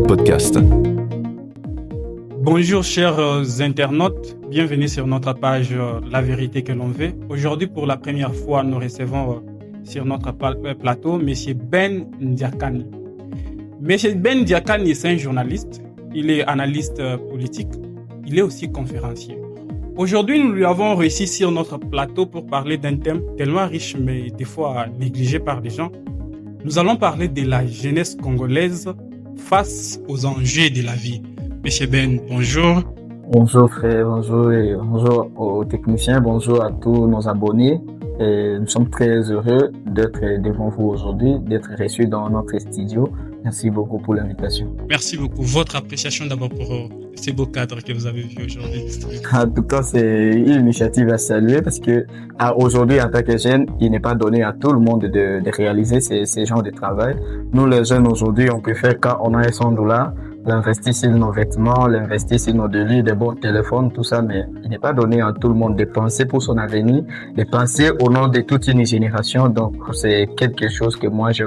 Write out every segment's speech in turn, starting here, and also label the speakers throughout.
Speaker 1: podcast.
Speaker 2: Bonjour chers internautes, bienvenue sur notre page La Vérité que l'on veut. Aujourd'hui, pour la première fois, nous recevons sur notre plateau M. Ben Ndiakani. M. Ben Ndiakani, c'est un journaliste, il est analyste politique, il est aussi conférencier. Aujourd'hui, nous lui avons réussi sur notre plateau pour parler d'un thème tellement riche mais des fois négligé par les gens. Nous allons parler de la jeunesse congolaise face aux enjeux de la vie. Monsieur Ben, bonjour.
Speaker 3: Bonjour frère, bonjour et bonjour aux techniciens, bonjour à tous nos abonnés. Et nous sommes très heureux d'être devant vous aujourd'hui, d'être reçus dans notre studio. Merci beaucoup pour l'invitation.
Speaker 2: Merci beaucoup. Votre appréciation d'abord pour ces beaux cadres que vous avez vus aujourd'hui.
Speaker 3: En tout cas, c'est une initiative à saluer parce que aujourd'hui, en tant que jeune, il n'est pas donné à tout le monde de réaliser ces genres de travail. Nous, les jeunes aujourd'hui, on préfère quand on a $100, l'investir sur nos vêtements, l'investir sur nos devis, des bons téléphones, tout ça, mais il n'est pas donné à tout le monde de penser pour son avenir, de penser au nom de toute une génération. Donc, c'est quelque chose que moi, je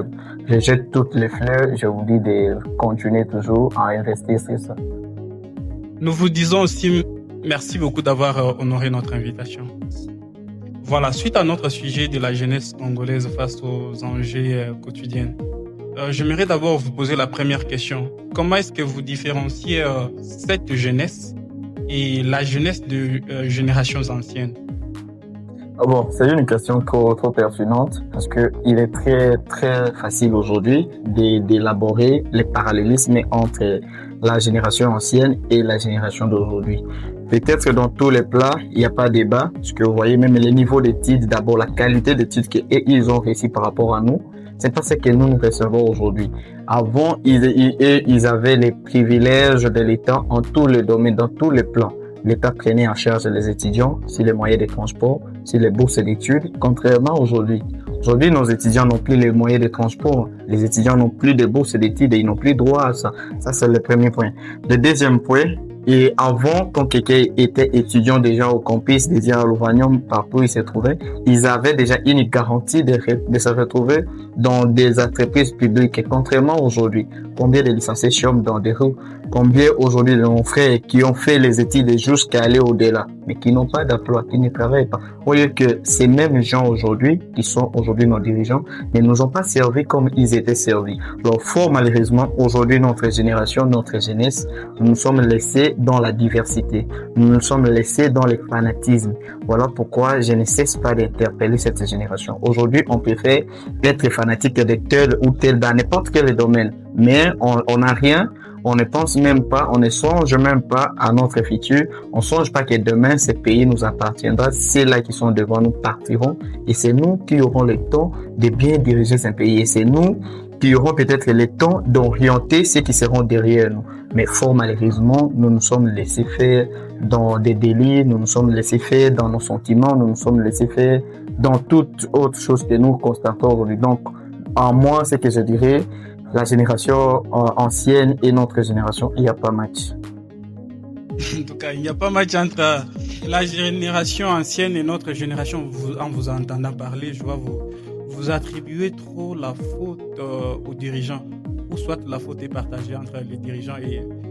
Speaker 3: jette toutes les fleurs. Je vous dis de continuer toujours à investir sur ça.
Speaker 2: Nous vous disons aussi merci beaucoup d'avoir honoré notre invitation. Voilà, suite à notre sujet de la jeunesse congolaise face aux enjeux quotidiens, j'aimerais d'abord vous poser la première question. Comment est-ce que vous différenciez cette jeunesse et la jeunesse de générations anciennes?
Speaker 3: Bon, c'est une question trop pertinente parce que il est très facile aujourd'hui d'élaborer les parallélismes entre la génération ancienne et la génération d'aujourd'hui. Peut-être que dans tous les plans, il n'y a pas de débat, parce que vous voyez même les niveaux d'études, d'abord la qualité d'études qu'ils ont réussi par rapport à nous. C'est pas ce que nous recevons aujourd'hui. Avant, ils avaient les privilèges de l'État en tous les domaines, dans tous les plans. L'État prenait en charge les étudiants sur les moyens de transport, sur les bourses d'études, contrairement à aujourd'hui. Aujourd'hui, nos étudiants n'ont plus les moyens de transport. Les étudiants n'ont plus de bourses d'études et ils n'ont plus droit à ça. Ça, c'est le premier point. Le deuxième point, et avant, quand quelqu'un était étudiant déjà au campus, déjà à l'Ovanium, partout où il se trouvait, ils avaient déjà une garantie de se retrouver dans des entreprises publiques. Et contrairement aujourd'hui, combien de licenciés chôment dans des rues, combien aujourd'hui de nos frères qui ont fait les études jusqu'à aller au-delà, mais qui n'ont pas d'emploi, qui ne travaillent pas. Au lieu que ces mêmes gens aujourd'hui, qui sont aujourd'hui nos dirigeants, ne nous ont pas servi comme ils étaient servis. Alors, fort malheureusement, aujourd'hui, notre génération, notre jeunesse, nous sommes laissés dans la diversité. Nous nous sommes laissés dans le fanatisme. Voilà pourquoi je ne cesse pas d'interpeller cette génération. Aujourd'hui, on préfère être fanatique de tel ou tel dans n'importe quel domaine, mais on n'a rien. On ne pense même pas, on ne songe même pas à notre futur. On ne songe pas que demain, ce pays nous appartiendra. Ceux-là qui sont devant nous partiront. Et c'est nous qui aurons le temps de bien diriger ce pays. Et c'est nous qui aurons peut-être le temps d'orienter ceux qui seront derrière nous. Mais fort malheureusement, nous nous sommes laissés faire dans des délits, nous nous sommes laissés faire dans nos sentiments, nous nous sommes laissés faire dans toute autre chose que nous constatons aujourd'hui. Donc, en moi, c'est que je dirais, la génération ancienne et notre génération, il n'y a pas match.
Speaker 2: En tout cas, il n'y a pas match entre la génération ancienne et notre génération. En vous entendant parler, je vois vous attribuez trop la faute aux dirigeants. Ou soit la faute est partagée entre les dirigeants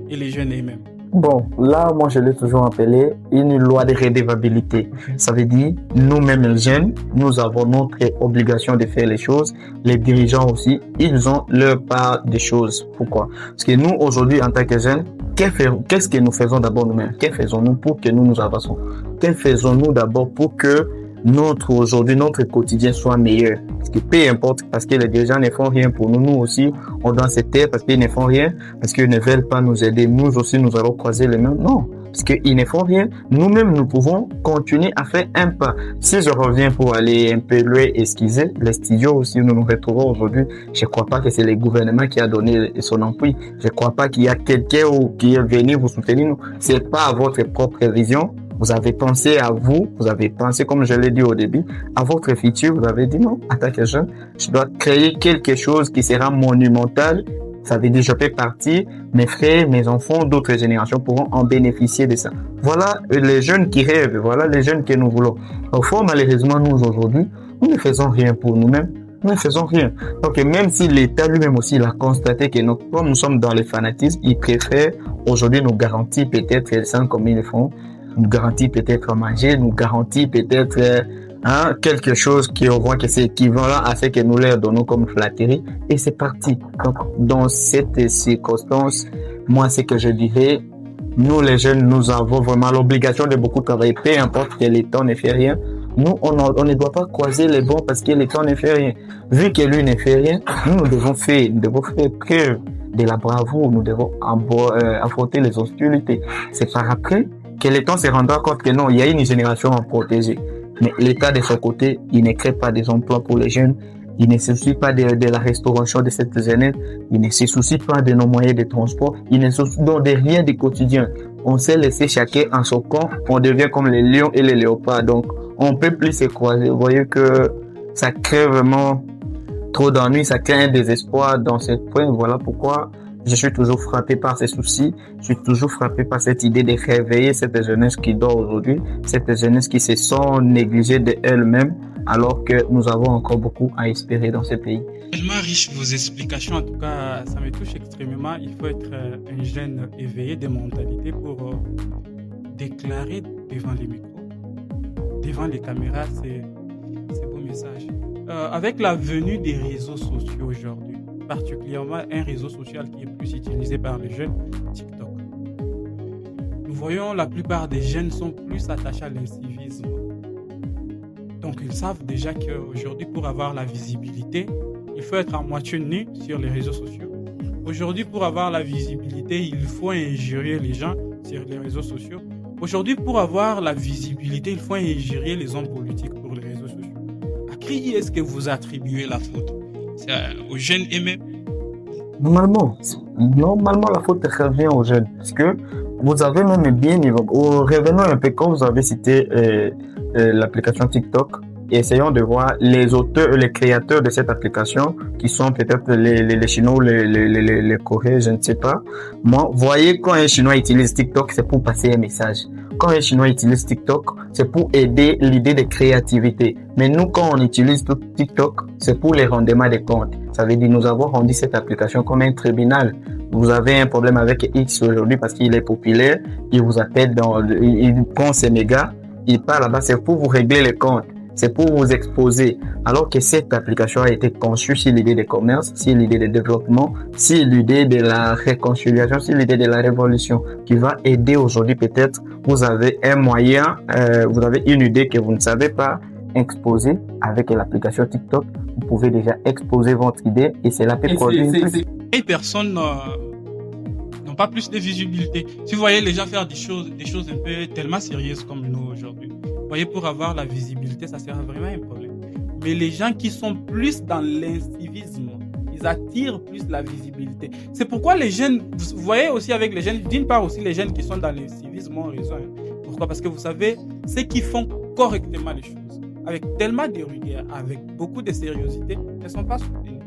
Speaker 2: et les jeunes eux-mêmes.
Speaker 3: Bon, là, moi, je l'ai toujours appelé une loi de redevabilité. Ça veut dire, nous-mêmes, les jeunes, nous avons notre obligation de faire les choses. Les dirigeants aussi, ils ont leur part des choses. Pourquoi? Parce que nous, aujourd'hui, en tant que jeunes, qu'est-ce que nous faisons d'abord nous-mêmes? Que faisons-nous pour que nous avançons? Que faisons-nous d'abord pour que aujourd'hui, notre quotidien soit meilleur? Parce que peu importe, parce que les dirigeants ne font rien pour nous, nous aussi, on doit se taire parce qu'ils ne font rien, parce qu'ils ne veulent pas nous aider. Nous aussi, nous allons croiser les mains. Non, parce qu'ils ne font rien. Nous-mêmes, nous pouvons continuer à faire un pas. Si je reviens pour aller un peu loin, esquiser, les studios aussi, nous nous retrouvons aujourd'hui. Je ne crois pas que c'est le gouvernement qui a donné son appui. Je ne crois pas qu'il y a quelqu'un qui est venu vous soutenir. C'est pas à votre propre vision. Vous avez pensé à vous avez pensé, comme je l'ai dit au début, à votre futur. Vous avez dit non, en tant que jeune, je dois créer quelque chose qui sera monumental. Ça veut dire, je peux partir, mes frères, mes enfants, d'autres générations pourront en bénéficier de ça. Voilà les jeunes qui rêvent, voilà les jeunes que nous voulons. Au fond, malheureusement, nous aujourd'hui, nous ne faisons rien pour nous-mêmes. nous ne faisons rien. Donc, même si l'État lui-même aussi, il a constaté que comme nous sommes dans le fanatisme, il préfère aujourd'hui nous garantir peut-être, comme ils le font, nous garantir peut-être manger, nous garantir peut-être quelque chose qui auront que c'est équivalent à ce que nous leur donnons comme flatterie, et c'est parti. Donc, dans cette circonstance, moi, ce que je dirais, nous, les jeunes, nous avons vraiment l'obligation de beaucoup travailler, peu importe que l'État ne fait rien. Nous, on ne doit pas croiser les bons parce que l'État ne fait rien. Vu que lui ne fait rien, nous devons faire preuve de la bravoure, nous devons affronter les hostilités. C'est par après que l'État se rendra compte que non, il y a une génération à protéger. Mais l'État, de son côté, il ne crée pas des emplois pour les jeunes. Il ne se soucie pas de la restauration de cette jeunesse. Il ne se soucie pas de nos moyens de transport. Il ne se soucie de rien du quotidien. On s'est laissé chacun en son camp. On devient comme les lions et les léopards. Donc, on peut plus se croiser. Vous voyez que ça crée vraiment trop d'ennuis. Ça crée un désespoir dans ce point. Voilà pourquoi je suis toujours frappé par ces soucis. Je suis toujours frappé par cette idée de réveiller cette jeunesse qui dort aujourd'hui. Cette jeunesse qui se sent négligée d'elle-même, alors que nous avons encore beaucoup à espérer dans ce pays.
Speaker 2: Tellement riche vos explications, en tout cas, ça me touche extrêmement. Il faut être un jeune éveillé de mentalité pour déclarer devant les micros, devant les caméras, c'est beau message. Avec la venue des réseaux sociaux aujourd'hui, particulièrement un réseau social qui est plus utilisé par les jeunes, TikTok. Nous voyons la plupart des jeunes sont plus attachés à l'incivisme. Donc ils savent déjà qu'aujourd'hui, pour avoir la visibilité, il faut être à moitié nu sur les réseaux sociaux. Aujourd'hui, pour avoir la visibilité, il faut injurier les gens sur les réseaux sociaux. Aujourd'hui, pour avoir la visibilité, il faut injurier les hommes politiques pour les réseaux sociaux. À qui est-ce que vous attribuez la faute? C'est aux jeunes eux-mêmes?
Speaker 3: Normalement, la faute revient aux jeunes. Parce que vous avez même bien évoqué. Revenons un peu quand vous avez cité l'application TikTok. Essayons de voir les auteurs, les créateurs de cette application, qui sont peut-être les Chinois ou les Coréens, je ne sais pas. Moi, voyez, quand un Chinois utilise TikTok, c'est pour passer un message. Quand un Chinois utilise TikTok, c'est pour aider l'idée de créativité. Mais nous, quand on utilise TikTok, c'est pour les rendements des comptes. Ça veut dire, nous avons rendu cette application comme un tribunal. Vous avez un problème avec X aujourd'hui parce qu'il est populaire, il vous appelle il prend ses mégas, il part là-bas, c'est pour vous régler les comptes. C'est pour vous exposer. Alors que cette application a été conçue sur l'idée de commerce, sur l'idée de développement, sur l'idée de la réconciliation, sur l'idée de la révolution, qui va aider aujourd'hui peut-être. Vous avez un moyen, vous avez une idée que vous ne savez pas exposer avec l'application TikTok. Vous pouvez déjà exposer votre idée et cela peut produire plus.
Speaker 2: Les personnes n'ont pas plus de visibilité. Si vous voyez les gens faire des choses un peu tellement sérieuses comme nous aujourd'hui, vous voyez, pour avoir la visibilité, ça sera vraiment un problème. Mais les gens qui sont plus dans l'incivisme, ils attirent plus la visibilité. C'est pourquoi les jeunes, vous voyez aussi avec les jeunes, d'une part aussi les jeunes qui sont dans l'incivisme ont raison. Pourquoi? Parce que vous savez, ceux qui font correctement les choses, avec tellement de rigueur, avec beaucoup de sérieuxité, ne sont pas soutenus.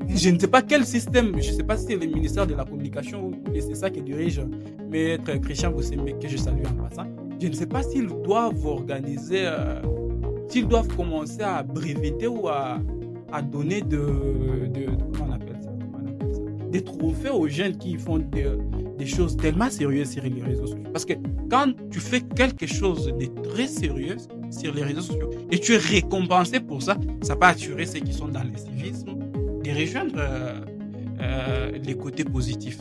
Speaker 2: Je ne sais pas quel système, je ne sais pas si c'est le ministère de la Communication ou c'est ça qui dirige Maître Christian Bossembe, que je salue en passant. Je ne sais pas s'ils doivent organiser, s'ils doivent commencer à breveter ou à donner comment on appelle ça, des trophées aux jeunes qui font des choses tellement sérieuses sur les réseaux sociaux. Parce que quand tu fais quelque chose de très sérieux sur les réseaux sociaux et tu es récompensé pour ça, ça peut attirer ceux qui sont dans le civisme de rejoindre les côtés positifs.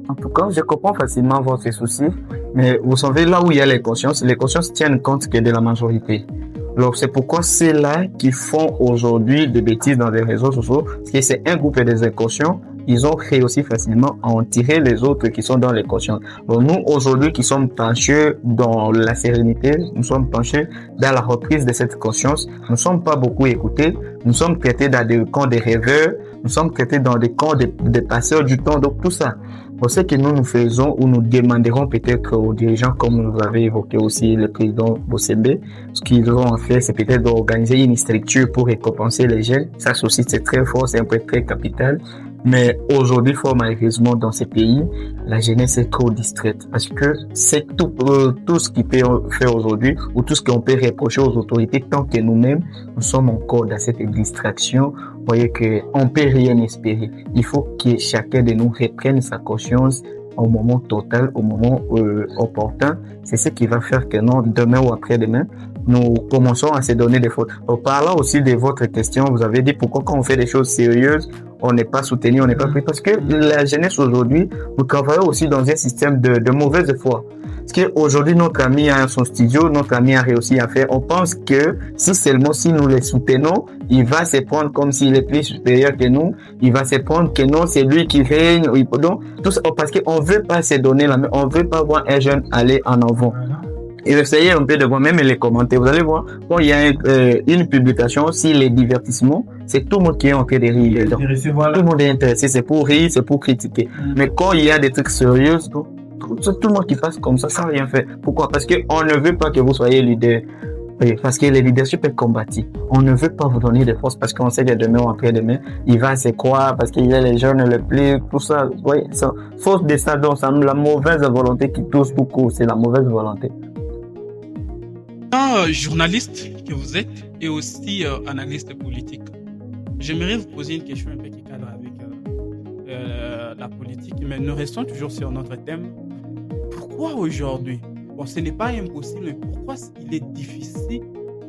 Speaker 3: En tout cas, je comprends facilement votre souci, mais vous savez, là où il y a les consciences tiennent compte que de la majorité. Alors, c'est pourquoi c'est là qui font aujourd'hui des bêtises dans les réseaux sociaux, parce que c'est un groupe des inconscients, ils ont réussi facilement à en tirer les autres qui sont dans les consciences. Donc, nous, aujourd'hui, qui sommes penchés dans la sérénité, nous sommes penchés dans la reprise de cette conscience, nous ne sommes pas beaucoup écoutés, nous sommes traités dans des camps de rêveurs, nous sommes traités dans des camps de passeurs du temps, donc tout ça. Pour ce que nous faisons ou nous demanderons peut-être aux dirigeants, comme vous avez évoqué aussi le président Bossembe, ce qu'ils vont faire, c'est peut-être d'organiser une structure pour récompenser les jeunes. Ça aussi, c'est très fort, c'est un peu très capital. Mais aujourd'hui, fort malheureusement, dans ces pays, la jeunesse est trop distraite parce que c'est tout ce qui peut faire aujourd'hui ou tout ce qu'on peut reprocher aux autorités tant que nous-mêmes, nous sommes encore dans cette distraction. Vous voyez qu'on peut rien espérer. Il faut que chacun de nous reprenne sa conscience au moment total, au moment opportun. C'est ce qui va faire que non, demain ou après-demain, nous commençons à se donner des fautes. En parlant aussi de votre question, vous avez dit pourquoi quand on fait des choses sérieuses, on n'est pas soutenu, on n'est pas pris. Parce que la jeunesse aujourd'hui, nous travaillons aussi dans un système de mauvaise foi. Parce qu'aujourd'hui, notre ami a son studio, notre ami a réussi à faire. On pense que si nous les soutenons, il va se prendre comme s'il est plus supérieur que nous. Il va se prendre que non, c'est lui qui règne. Donc, tout ça, parce qu'on veut pas se donner la main. On veut pas voir un jeune aller en avant. Et essayez un peu de voir même les commentaires. Vous allez voir, quand il y a une publication, si les divertissements, c'est tout le monde qui est en train de rire. Tout le monde est intéressé, c'est pour rire, c'est pour critiquer. Mais quand il y a des trucs sérieux, tout le monde qui passe comme ça, sans rien faire. Pourquoi? Parce qu'on ne veut pas que vous soyez leader. Parce que le leadership est combattu. On ne veut pas vous donner de force parce qu'on sait que demain ou après-demain, il va se croire parce qu'il y a les jeunes, le plus, tout ça. Oui, ça, force de ça, donc, la mauvaise volonté qui touche beaucoup, c'est la mauvaise volonté.
Speaker 2: Journaliste que vous êtes et aussi analyste politique, j'aimerais vous poser une question un peu qui cadre avec la politique, mais nous restons toujours sur notre thème. Pourquoi aujourd'hui, bon, ce n'est pas impossible, mais pourquoi il est difficile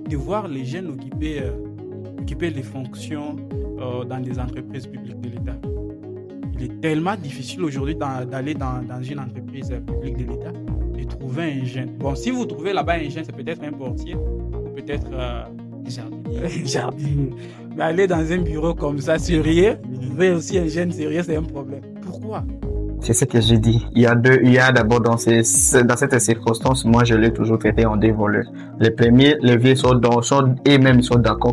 Speaker 2: de voir les jeunes occuper les fonctions dans des entreprises publiques de l'État? Il est tellement difficile aujourd'hui d'aller dans une entreprise publique de l'État et trouver un jeune. Bon, si vous trouvez là-bas un jeune, c'est peut-être un portier ou peut-être jardinier. Mais aller dans un bureau comme ça, sérieux, trouver aussi un jeune sérieux, c'est un problème. Pourquoi?
Speaker 3: C'est ce que j'ai dit. Il y a d'abord dans cette circonstance, moi je l'ai toujours traité en deux volets. Les premiers, les vieux sont d'accord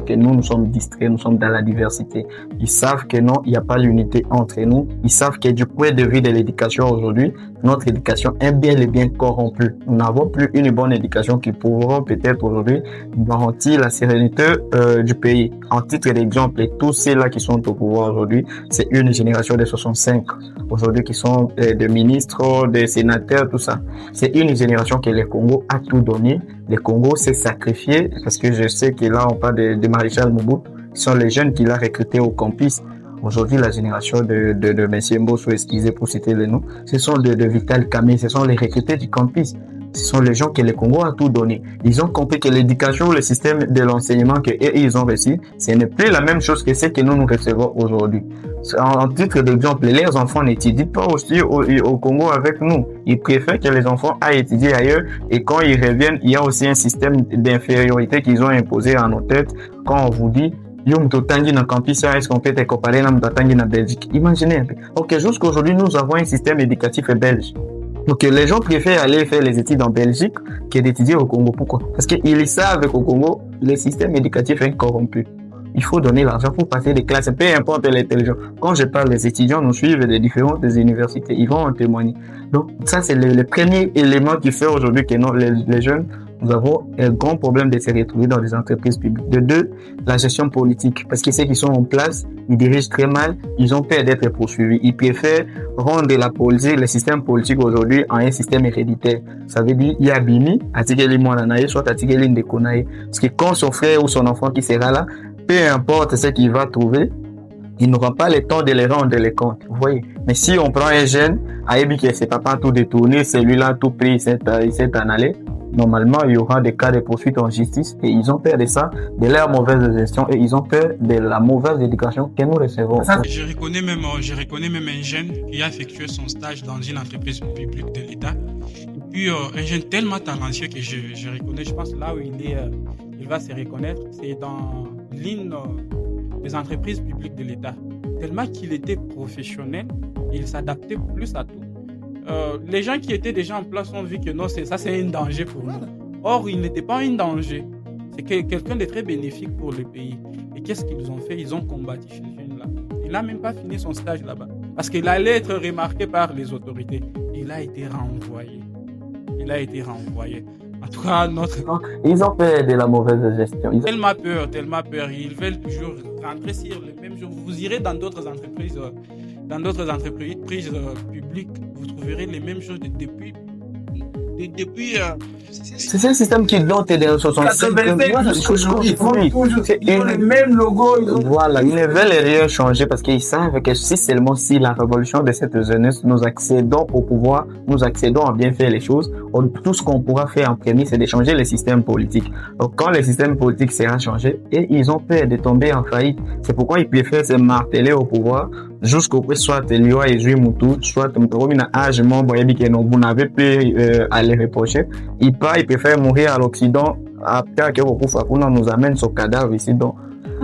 Speaker 3: que nous sommes distraits, nous sommes dans la diversité. Ils savent que non, il n'y a pas l'unité entre nous. Ils savent que du point de vue de l'éducation aujourd'hui, notre éducation est bel et bien corrompue. Nous n'avons plus une bonne éducation qui pourra peut-être aujourd'hui garantir la sérénité du pays. En titre d'exemple, tous ceux-là qui sont au pouvoir aujourd'hui, c'est une génération de 65 aujourd'hui qui sont des ministres, des sénateurs, tout ça. C'est une génération que le Congo a tout donné. Le Congo s'est sacrifié parce que je sais que là, on parle de Maréchal Mobutu. Ce sont les jeunes qu'il a recrutés au campus. Aujourd'hui, la génération de M. Mbosso, excusez pour citer les noms, ce sont de Vital Kamerhe, ce sont les recrutés du campus. Ce sont les gens que le Congo a tout donné. Ils ont compris que l'éducation, le système de l'enseignement qu'ils ont reçu, ce n'est plus la même chose que ce que nous recevons aujourd'hui. En titre d'exemple, leurs enfants n'étudient pas aussi au Congo avec nous. Ils préfèrent que les enfants aillent étudier ailleurs et quand ils reviennent, il y a aussi un système d'infériorité qu'ils ont imposé à nos têtes. Quand on vous dit, dans campus, est-ce qu'on peut te comparer à la Belgique? Imaginez un peu. Ok, jusqu'aujourd'hui, nous avons un système éducatif belge. Donc, les gens préfèrent aller faire les études en Belgique que d'étudier au Congo. Pourquoi? Parce qu'ils savent qu'au Congo, le système éducatif est corrompu. Il faut donner l'argent pour passer des classes, peu importe l'intelligence. Quand je parle des étudiants, nous suivent des différentes universités. Ils vont en témoigner. Donc, ça, c'est le premier élément qui fait aujourd'hui que non, les jeunes, nous avons un grand problème de se retrouver dans des entreprises publiques. De deux, la gestion politique. Parce que ceux qui sont en place, ils dirigent très mal, ils ont peur d'être poursuivis. Ils préfèrent rendre la politique, le système politique aujourd'hui en un système héréditaire. Ça veut dire, il y a Bini, Atikeli Mwananaye, soit Atikeli Ndekonaye. Parce que quand son frère ou son enfant qui sera là, peu importe ce qu'il va trouver, il n'aura pas le temps de les rendre les comptes. Vous voyez? Mais si on prend un jeune, Ayebi qui c'est papa tout détourné, celui-là tout pris, il s'est en allé, normalement, il y aura des cas de poursuite en justice et ils ont peur de ça, de leur mauvaise gestion et ils ont peur de la mauvaise éducation que nous recevons.
Speaker 2: Je reconnais même un jeune qui a effectué son stage dans une entreprise publique de l'État. Et puis, un jeune tellement talentueux que je reconnais, je pense là où il va se reconnaître, c'est dans l'une des entreprises publiques de l'État. Tellement qu'il était professionnel, il s'adaptait plus à tout. Les gens qui étaient déjà en place ont vu que non, c'est un danger pour nous. Or, il n'était pas un danger. C'est quelqu'un de très bénéfique pour le pays. Et qu'est-ce qu'ils ont fait? Ils ont combattu ce jeune-là. Il n'a même pas fini son stage là-bas. Parce qu'il allait être remarqué par les autorités. Il a été renvoyé. En tout cas, notre...
Speaker 3: Ils ont peur de la mauvaise gestion.
Speaker 2: Tellement peur. Ils veulent toujours rentrer sur les mêmes choses. Vous irez dans d'autres entreprises publiques, vous trouverez les mêmes choses depuis.
Speaker 3: C'est un système qui date des 65.
Speaker 1: Ils font le même logo.
Speaker 3: Voilà, ils ne veulent rien changer parce qu'ils savent que seulement si la révolution de cette jeunesse, nous accédons au pouvoir, nous accédons à bien faire les choses, tout ce qu'on pourra faire en premier, c'est de changer le système politique. Donc, quand le système politique sera changé, et ils ont peur de tomber en faillite. C'est pourquoi ils préfèrent se marteler au pouvoir jusqu'au point soit Liwa et Moutou, soit Mtoromina âge membre et que vous n'avez plus à les reprocher. Il préfère mourir à l'Occident après que nous amène son cadavre ici donc,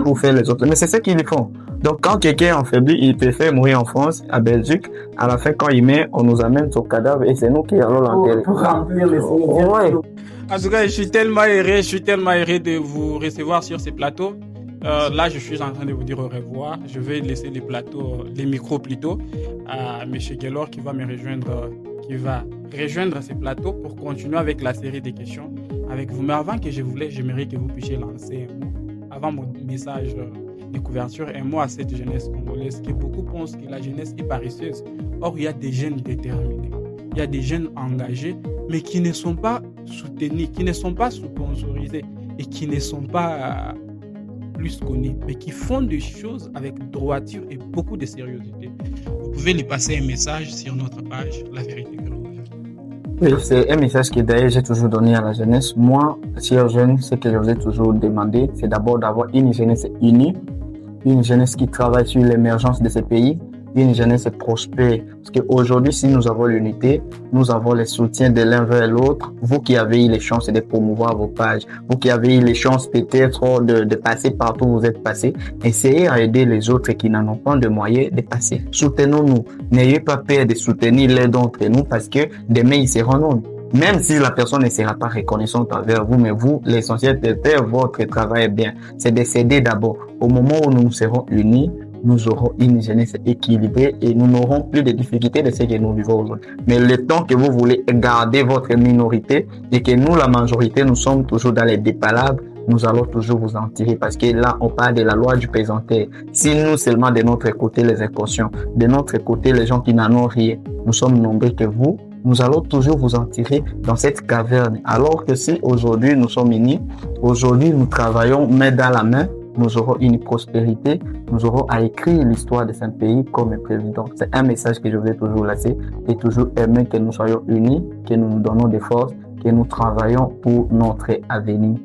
Speaker 3: pour faire les autres. Mais c'est ce qu'ils font. Donc quand quelqu'un est affaibli, il préfère mourir en France, à Belgique. À la fin, quand il meurt, on nous amène son cadavre et c'est nous qui allons l'enterrer.
Speaker 1: Pour remplir les
Speaker 2: En tout cas, je suis tellement heureux de vous recevoir sur ces plateaux. Là, je suis en train de vous dire au revoir. Je vais laisser les micros plutôt à M. Gaylor qui va rejoindre ces plateaux pour continuer avec la série des questions avec vous. Mais avant que j'aimerais que vous puissiez lancer un mot, avant mon message de couverture, un mot à cette jeunesse congolaise qui beaucoup pensent que la jeunesse est paresseuse. Or, il y a des jeunes déterminés, il y a des jeunes engagés, mais qui ne sont pas soutenus, qui ne sont pas sponsorisés et qui ne sont pas plus connus, mais qui font des choses avec droiture et beaucoup de sérieuxité. Vous pouvez lui passer un message sur notre page, La Vérité que l'on veut.
Speaker 3: Oui, c'est un message que d'ailleurs j'ai toujours donné à la jeunesse. Moi, chers jeunes, ce que je vous ai toujours demandé, c'est d'abord d'avoir une jeunesse unie, une jeunesse qui travaille sur l'émergence de ce pays, une jeunesse prospère. Parce qu'aujourd'hui, si nous avons l'unité, nous avons le soutien de l'un vers l'autre. Vous qui avez eu les chances de promouvoir vos pages, vous qui avez eu les chances peut-être de passer partout où vous êtes passé, essayez à aider les autres qui n'en ont pas de moyens de passer. Soutenons-nous. N'ayez pas peur de soutenir l'un d'entre nous parce que demain, ils seront nous. Même si la personne ne sera pas reconnaissante envers vous, mais vous, l'essentiel de faire votre travail bien, c'est de s'aider d'abord. Au moment où nous serons unis, nous aurons une jeunesse équilibrée et nous n'aurons plus de difficultés de ce que nous vivons aujourd'hui. Mais le temps que vous voulez garder votre minorité et que nous, la majorité, nous sommes toujours dans les dépalables, nous allons toujours vous en tirer parce que là, on parle de la loi du pesanteur. Si nous, seulement de notre côté, les inconscients, de notre côté, les gens qui n'en ont rien, nous sommes nombreux que vous, nous allons toujours vous en tirer dans cette caverne. Alors que si aujourd'hui, nous sommes unis, aujourd'hui, nous travaillons main dans la main, nous aurons une prospérité, nous aurons à écrire l'histoire de ce pays comme un président. C'est un message que je vais toujours laisser et toujours aimer que nous soyons unis, que nous nous donnons des forces, que nous travaillons pour notre avenir.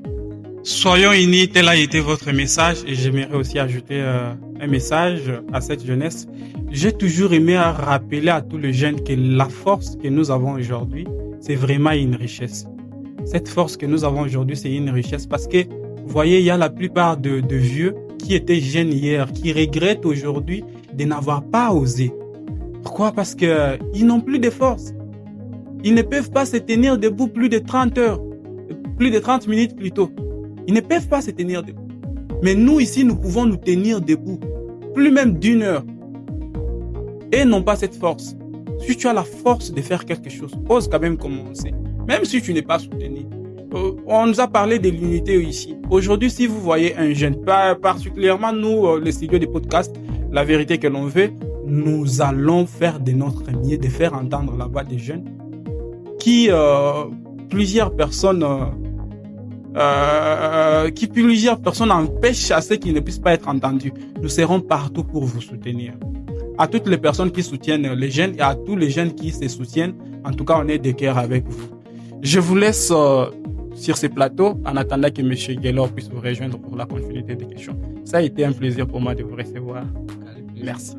Speaker 2: Soyons unis, tel a été votre message et j'aimerais aussi ajouter un message à cette jeunesse. J'ai toujours aimé rappeler à tous les jeunes que la force que nous avons aujourd'hui, c'est vraiment une richesse. Cette force que nous avons aujourd'hui, c'est une richesse parce que vous voyez, il y a la plupart de vieux qui étaient jeunes hier, qui regrettent aujourd'hui de n'avoir pas osé. Pourquoi? Parce que ils n'ont plus de force. Ils ne peuvent pas se tenir debout plus de 30 heures, plus de 30 minutes plutôt. Ils ne peuvent pas se tenir debout. Mais nous ici, nous pouvons nous tenir debout, plus même d'une heure. Et non pas cette force. Si tu as la force de faire quelque chose, ose quand même commencer. Même si tu n'es pas soutenu. On nous a parlé de l'unité ici. Aujourd'hui, si vous voyez un jeune, particulièrement nous, les studios de podcast, La Vérité que l'on veut, nous allons faire de notre mieux, de faire entendre la voix des jeunes qui plusieurs personnes empêchent à ceux qui ne puissent pas être entendus. Nous serons partout pour vous soutenir. À toutes les personnes qui soutiennent les jeunes et à tous les jeunes qui se soutiennent, en tout cas, on est de cœur avec vous. Je vous laisse sur ces plateaux en attendant que M. Gaylor puisse vous rejoindre pour la continuité des questions. Ça a été un plaisir pour moi de vous recevoir. Merci.